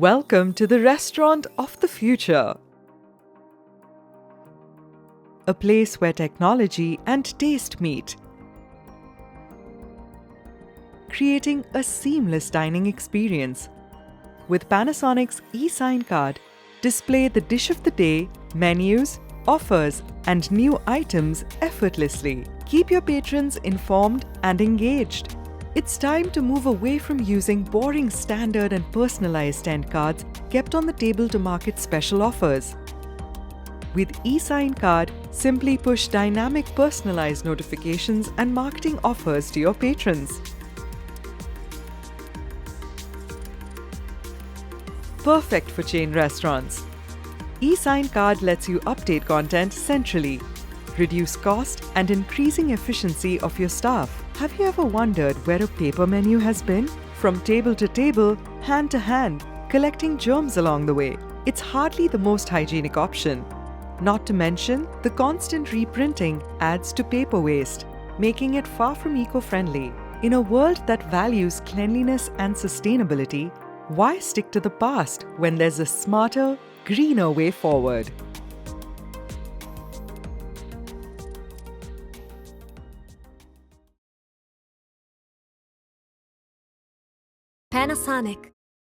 Welcome to the restaurant of the future. A place where technology and taste meet, creating a seamless dining experience. With Panasonic's eSignCard, display the dish of the day, menus, offers, and new items effortlessly. Keep your patrons informed and engaged. It's time to move away from using boring standard and personalized end cards kept on the table to market special offers. With eSignCard, simply push dynamic personalized notifications and marketing offers to your patrons. Perfect for chain restaurants. eSignCard lets you update content centrally, reduce cost and increasing efficiency of your staff. Have you ever wondered where a paper menu has been? From table to table, hand to hand, collecting germs along the way. It's hardly the most hygienic option. Not to mention, the constant reprinting adds to paper waste, making it far from eco-friendly. In a world that values cleanliness and sustainability, why stick to the past when there's a smarter, greener way forward? Panasonic.